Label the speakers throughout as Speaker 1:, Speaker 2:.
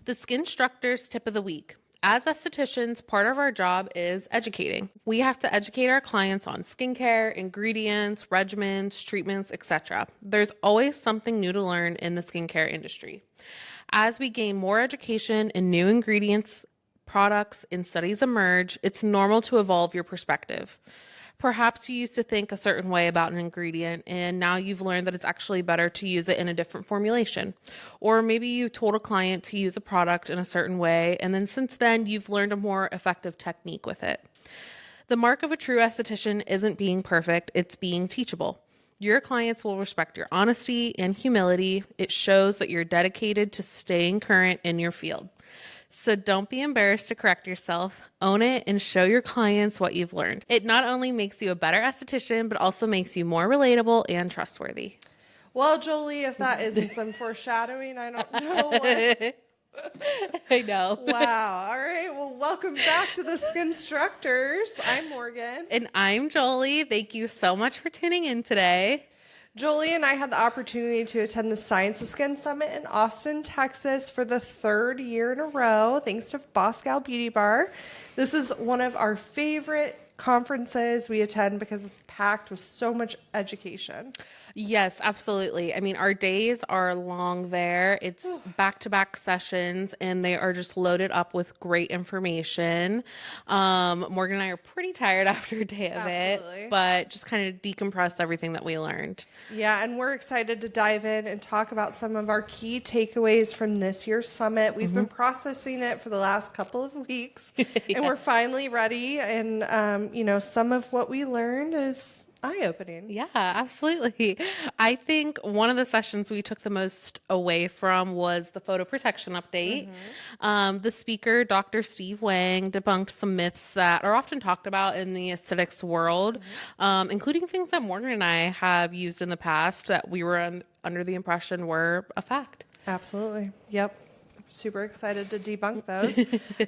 Speaker 1: The Skinstructors tip of the week. As estheticians, part of our job is educating. We have to educate our clients on skincare, ingredients, regimens, treatments, etc. There's always something new to learn in the skincare industry. As we gain more education and new ingredients, products, and studies emerge, it's normal to evolve your perspective. Perhaps you used to think a certain way about an ingredient, and now you've learned that it's actually better to use it in a different formulation. Or maybe you told a client to use a product in a certain way, and then since then, you've learned a more effective technique with it. The mark of a true esthetician isn't being perfect, it's being teachable. Your clients will respect your honesty and humility. It shows that you're dedicated to staying current in your field. So don't be embarrassed to correct yourself, own it, and show your clients what you've learned. It not only makes you a better esthetician, but also makes you more relatable and trustworthy.
Speaker 2: Well, Jolie, if that isn't some foreshadowing, I don't know what.
Speaker 1: I know.
Speaker 2: Wow. All right. Well, welcome back to the Skinstructors. I'm Morgan.
Speaker 1: And I'm Jolie. Thank you so much for tuning in today.
Speaker 2: Jolie and I had the opportunity to attend the Science of Skin Summit in Austin, Texas for the third year in a row, thanks to Boss Gal Beauty Bar. This is one of our favorite conferences we attend because it's packed with so much education.
Speaker 1: Yes, absolutely. I mean, our days are long there. It's back-to-back sessions, and they are just loaded up with great information. Morgan and I are pretty tired after a day of it, but just kind of decompress everything that we learned.
Speaker 2: Yeah, and we're excited to dive in and talk about some of our key takeaways from this year's summit. We've been processing it for the last couple of weeks, and we're finally ready. And, some of what we learned is eye-opening.
Speaker 1: Yeah, absolutely. I think one of the sessions we took the most away from was the photo protection update. The speaker, Dr. Steve Wang, debunked some myths that are often talked about in the aesthetics world, including things that Morgan and I have used in the past that we were under the impression were a fact.
Speaker 2: Absolutely. Yep. Super excited to debunk those.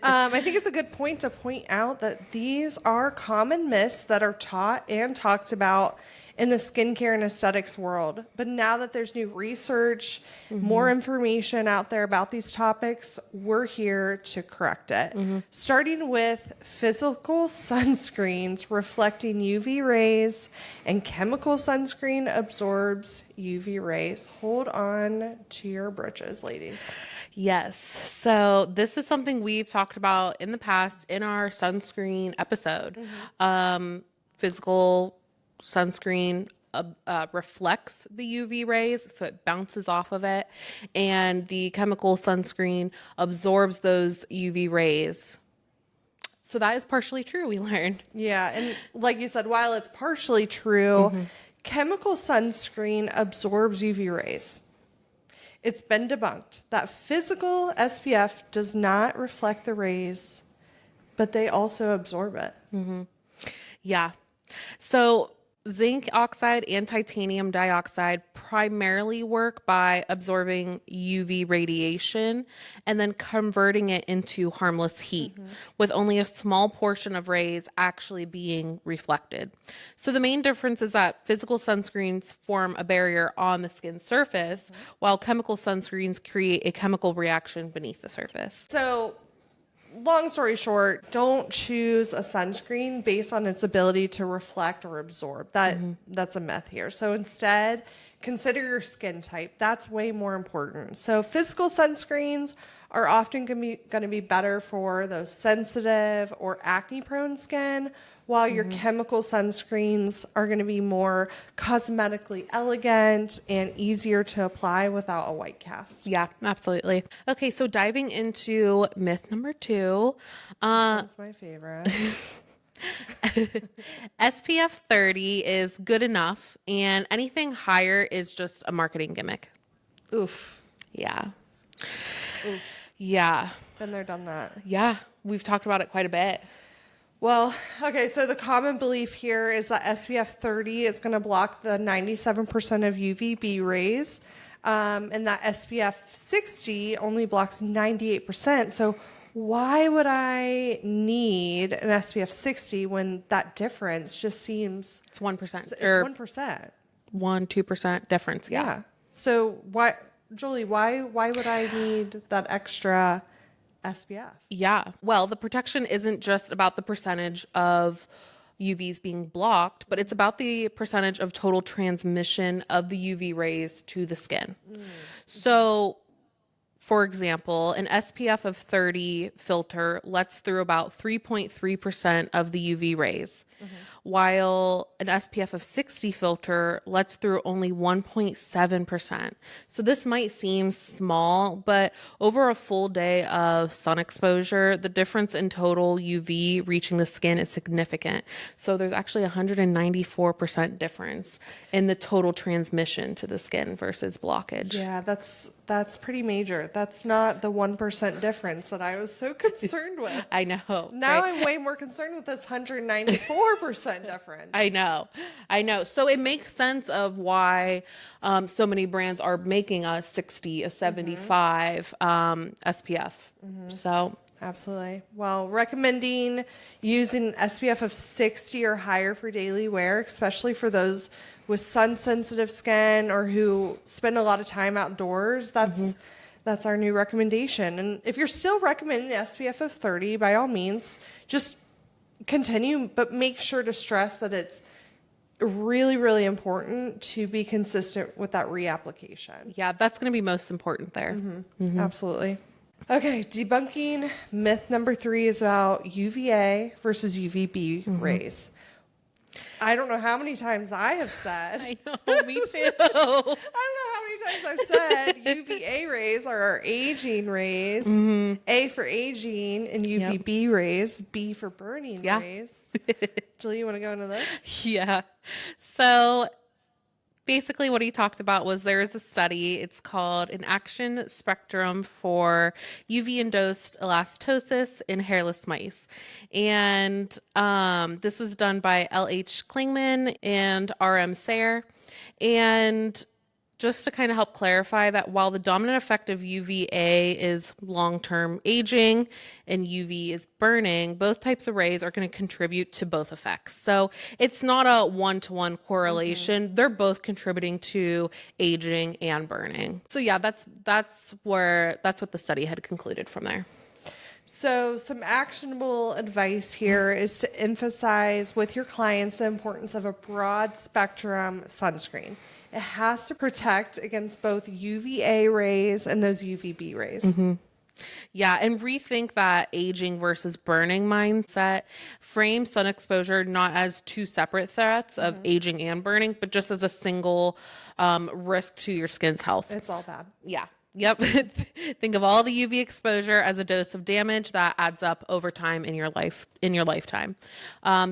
Speaker 2: I think it's a good point to point out that these are common myths that are taught and talked about in the skincare and aesthetics world. But now that there's new research, more information out there about these topics, we're here to correct it. Starting with physical sunscreens reflecting UV rays and chemical sunscreen absorbs UV rays. Hold on to your britches, ladies.
Speaker 1: Yes. So this is something we've talked about in the past in our sunscreen episode. Physical sunscreen reflects the UV rays, so it bounces off of it, and the chemical sunscreen absorbs those UV rays. So that is partially true, we learned.
Speaker 2: Yeah, and like you said, while it's partially true, chemical sunscreen absorbs UV rays. It's been debunked that physical SPF does not reflect the rays, but they also absorb it.
Speaker 1: Yeah. So zinc oxide and titanium dioxide primarily work by absorbing UV radiation and then converting it into harmless heat, with only a small portion of rays actually being reflected. So the main difference is that physical sunscreens form a barrier on the skin surface, while chemical sunscreens create a chemical reaction beneath the surface.
Speaker 2: So, long story short, don't choose a sunscreen based on its ability to reflect or absorb. That's a myth here. So instead, consider your skin type. That's way more important. So physical sunscreens are often going to be better for those sensitive or acne-prone skin, while your chemical sunscreens are going to be more cosmetically elegant and easier to apply without a white cast.
Speaker 1: Yeah, absolutely. Okay, so diving into myth number 2.
Speaker 2: That's my favorite.
Speaker 1: SPF 30 is good enough, and anything higher is just a marketing gimmick.
Speaker 2: Oof.
Speaker 1: Yeah.
Speaker 2: Oof.
Speaker 1: Yeah.
Speaker 2: Been there, done that.
Speaker 1: Yeah, we've talked about it quite a bit.
Speaker 2: Well, okay, so the common belief here is that SPF 30 is going to block the 97% of UVB rays, and that SPF 60 only blocks 98%. So why would I need an SPF 60 when that difference just seems...
Speaker 1: It's 1%.
Speaker 2: It's 1%.
Speaker 1: 1-2% difference, yeah.
Speaker 2: So Julie, why would I need that extra SPF?
Speaker 1: Yeah. Well, the protection isn't just about the percentage of UVs being blocked, but it's about the percentage of total transmission of the UV rays to the skin. So, for example, an SPF of 30 filter lets through about 3.3% of the UV rays, while an SPF of 60 filter lets through only 1.7%. So this might seem small, but over a full day of sun exposure, the difference in total UV reaching the skin is significant. So there's actually 194% difference in the total transmission to the skin versus blockage.
Speaker 2: Yeah, that's pretty major. That's not the 1% difference that I was so concerned with.
Speaker 1: I know.
Speaker 2: Now
Speaker 1: right?
Speaker 2: I'm way more concerned with this 194% difference.
Speaker 1: I know. So it makes sense of why so many brands are making a 60, a 75 SPF. So
Speaker 2: Absolutely. Well, recommending using SPF of 60 or higher for daily wear, especially for those with sun sensitive skin or who spend a lot of time outdoors. That's our new recommendation. And if you're still recommending SPF of 30, by all means, just continue, but make sure to stress that it's really, really important to be consistent with that reapplication.
Speaker 1: yeah, that's going to be most important there.
Speaker 2: Absolutely. Okay, debunking myth number 3 is about UVA versus UVB rays. I don't know how many times I have said.
Speaker 1: I know, me too.
Speaker 2: I don't know how many times I've said UVA rays are our aging rays. A for aging and UVB rays. B for burning rays. Julie, you want to go into this?
Speaker 1: Yeah. So basically what he talked about was there is a study, it's called an action spectrum for UV induced elastosis in hairless mice. And this was done by L.H. Klingman and R.M. Sayre. And just to kind of help clarify that while the dominant effect of UVA is long-term aging and UV is burning, both types of rays are going to contribute to both effects. So it's not a one-to-one correlation. They're both contributing to aging and burning. So yeah, that's what the study had concluded from there.
Speaker 2: So some actionable advice here is to emphasize with your clients the importance of a broad spectrum sunscreen. It has to protect against both UVA rays and those UVB rays.
Speaker 1: Yeah, and rethink that aging versus burning mindset. Frame sun exposure not as two separate threats of aging and burning, but just as a single risk to your skin's health.
Speaker 2: It's all bad.
Speaker 1: Yeah. Yep. Think of all the UV exposure as a dose of damage that adds up over time in your lifetime.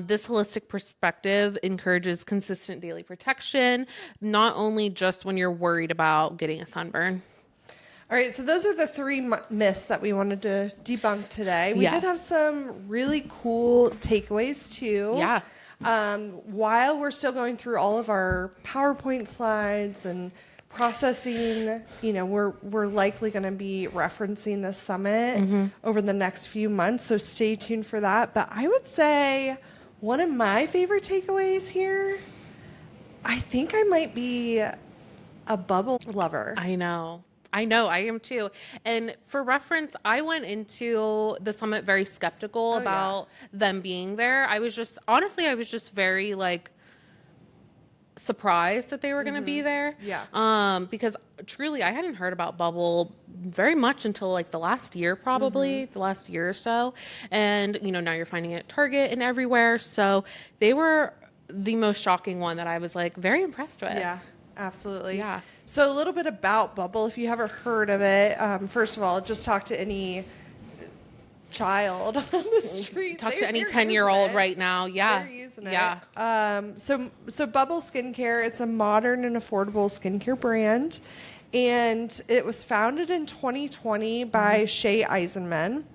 Speaker 1: This holistic perspective encourages consistent daily protection, not only just when you're worried about getting a sunburn.
Speaker 2: All right, so those are the 3 myths that we wanted to debunk today. We did have some really cool takeaways too.
Speaker 1: Yeah.
Speaker 2: While we're still going through all of our PowerPoint slides and processing, we're likely going to be referencing this summit over the next few months, so stay tuned for that. But I would say one of my favorite takeaways here, I think I might be a bubble lover.
Speaker 1: I know, I am too. And for reference, I went into the summit very skeptical about them being there. I was just very surprised that they were going to be there.
Speaker 2: Yeah.
Speaker 1: Because truly I hadn't heard about bubble very much until the last year, probably the last year or so. And, now you're finding it at Target and everywhere. So they were the most shocking one that I was very impressed with.
Speaker 2: Yeah, absolutely.
Speaker 1: Yeah.
Speaker 2: So a little bit about Bubble, if you haven't heard of it. First of all, just talk to any child on the street.
Speaker 1: Talk to any 10-year-old right now. Yeah.
Speaker 2: They're using it. So Bubble Skincare, it's a modern and affordable skincare brand. And it was founded in 2020 by Shay Eisenman.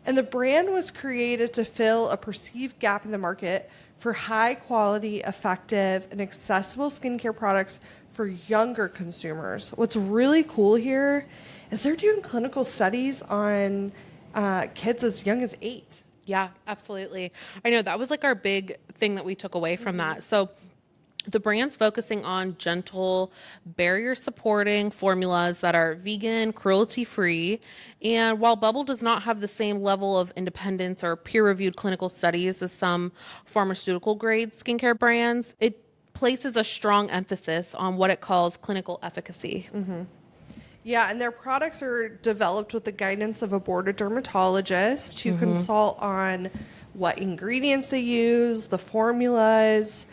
Speaker 2: And the brand was created to fill a perceived gap in the market for high quality, effective, and accessible skincare products for younger consumers. What's really cool here is they're doing clinical studies on kids as young as 8.
Speaker 1: Yeah, absolutely. I know that was our big thing that we took away from that. So The brand's focusing on gentle, barrier supporting formulas that are vegan, cruelty free. And while Bubble does not have the same level of independence or peer reviewed clinical studies as some pharmaceutical grade skincare brands, it places a strong emphasis on what it calls clinical efficacy.
Speaker 2: Yeah, and their products are developed with the guidance of a board of dermatologists who consult on what ingredients they use, the formulas,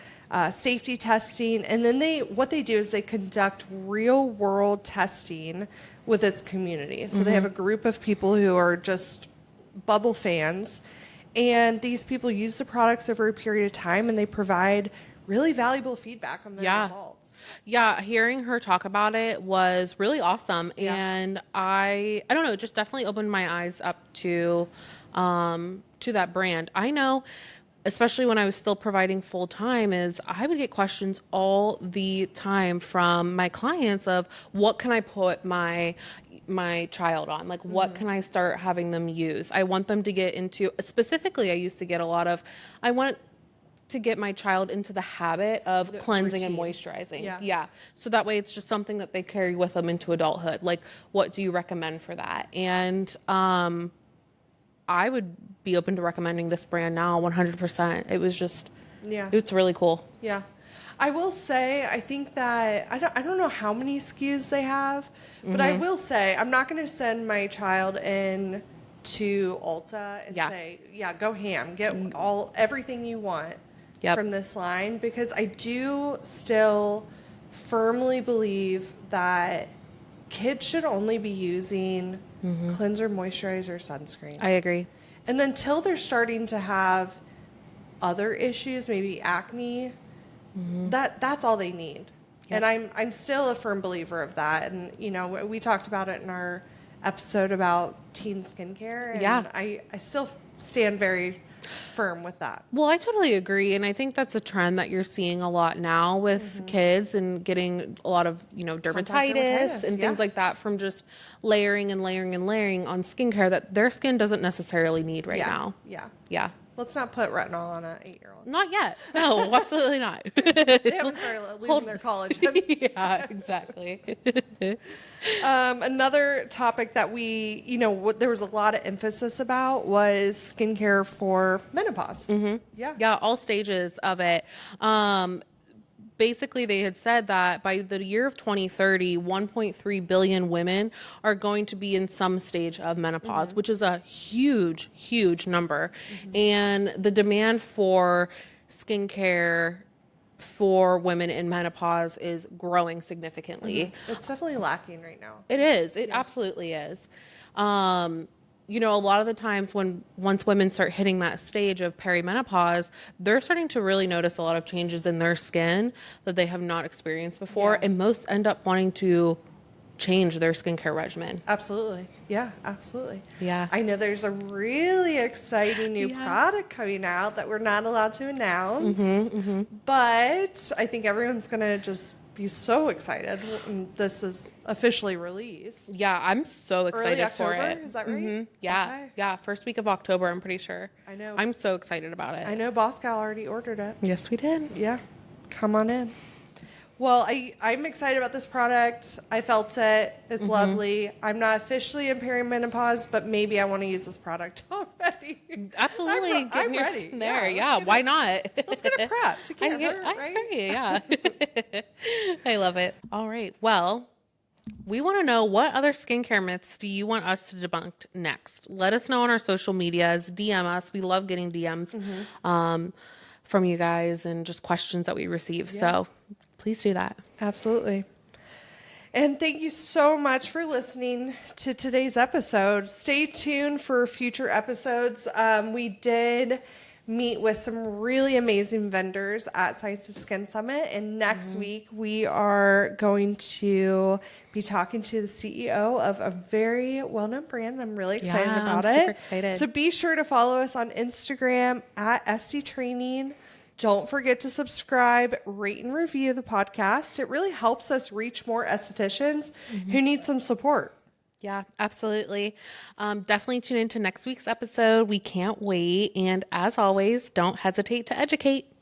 Speaker 2: safety testing, and then what they do is they conduct real world testing with its community. So they have a group of people who are just Bubble fans, and these people use the products over a period of time, and they provide really valuable feedback on their results.
Speaker 1: Yeah, hearing her talk about it was really awesome.
Speaker 2: Yeah.
Speaker 1: And I don't know, it just definitely opened my eyes up to that brand. I know, especially when I was still providing full time, is I would get questions all the time from my clients of what can I put my child on? Like, what can I start having them use? I want them to get into, specifically, I used to get a lot of, I want to get my child into the habit of
Speaker 2: The
Speaker 1: cleansing and
Speaker 2: routine.
Speaker 1: moisturizing.
Speaker 2: Yeah.
Speaker 1: So that way it's just something that they carry with them into adulthood. Like, what do you recommend for that? And I would be open to recommending this brand now 100%. It was just,
Speaker 2: Yeah.
Speaker 1: it's really cool.
Speaker 2: Yeah. I will say, I think that, I don't know how many SKUs they have, but I will say, I'm not going to send my child in to Ulta and say, yeah, go ham, get everything you want from this line, because I do still firmly believe that kids should only be using cleanser, moisturizer, sunscreen.
Speaker 1: I agree.
Speaker 2: And until they're starting to have other issues, maybe acne, that's all they need. And I'm still a firm believer of that. And you know, we talked about it in our episode about teen skincare, and I still stand very firm with that.
Speaker 1: Well, I totally agree. And I think that's a trend that you're seeing a lot now with kids and getting a lot of, dermatitis and things like that from just layering and layering and layering on skincare that their skin doesn't necessarily need right now. Yeah.
Speaker 2: Let's not put retinol on an 8-year-old.
Speaker 1: Not yet. No, absolutely not.
Speaker 2: They haven't started losing their collagen.
Speaker 1: Yeah, exactly.
Speaker 2: Another topic that there was a lot of emphasis about was skincare for menopause.
Speaker 1: Yeah, all stages of it. Basically, they had said that by the year of 2030, 1.3 billion women are going to be in some stage of menopause, which is a huge, huge number. And the demand for skincare for women in menopause is growing significantly.
Speaker 2: It's definitely lacking right now.
Speaker 1: It is. It absolutely is. A lot of the times once women start hitting that stage of perimenopause, they're starting to really notice a lot of changes in their skin that they have not experienced before. And most end up wanting to change their skincare regimen.
Speaker 2: Absolutely. Yeah, absolutely.
Speaker 1: Yeah.
Speaker 2: I know there's a really exciting new product coming out that we're not allowed to announce, but I think everyone's going to just be so excited when this is officially released.
Speaker 1: Yeah, I'm so excited
Speaker 2: Early
Speaker 1: for
Speaker 2: October,
Speaker 1: it.
Speaker 2: is that right?
Speaker 1: Yeah.
Speaker 2: Okay.
Speaker 1: Yeah, first week of October, I'm pretty sure.
Speaker 2: I know.
Speaker 1: I'm so excited about it.
Speaker 2: I know Boss Gal already ordered it.
Speaker 1: Yes, we did.
Speaker 2: Yeah. Come on in. Well, I'm excited about this product. I felt it. It's lovely. I'm not officially in perimenopause, but maybe I want to use this product already.
Speaker 1: Absolutely.
Speaker 2: I'm
Speaker 1: your
Speaker 2: ready.
Speaker 1: skin there.
Speaker 2: Yeah,
Speaker 1: Why not?
Speaker 2: Let's get a prep together,
Speaker 1: I
Speaker 2: right?
Speaker 1: agree. Yeah. I love it. All right. Well, we want to know, what other skincare myths do you want us to debunk next? Let us know on our social medias. DM us. We love getting DMs from you guys and just questions that we receive. So please do that.
Speaker 2: Absolutely. And thank you so much for listening to today's episode. Stay tuned for future episodes. We did meet with some really amazing vendors at Science of Skin Summit. And next week, we are going to be talking to the CEO of a very well-known brand. I'm really excited about it.
Speaker 1: Super excited.
Speaker 2: So be sure to follow us on Instagram at SD Training. Don't forget to subscribe, rate, and review the podcast. It really helps us reach more estheticians who need some support.
Speaker 1: Yeah, absolutely. Definitely tune into next week's episode. We can't wait. And as always, don't hesitate to educate.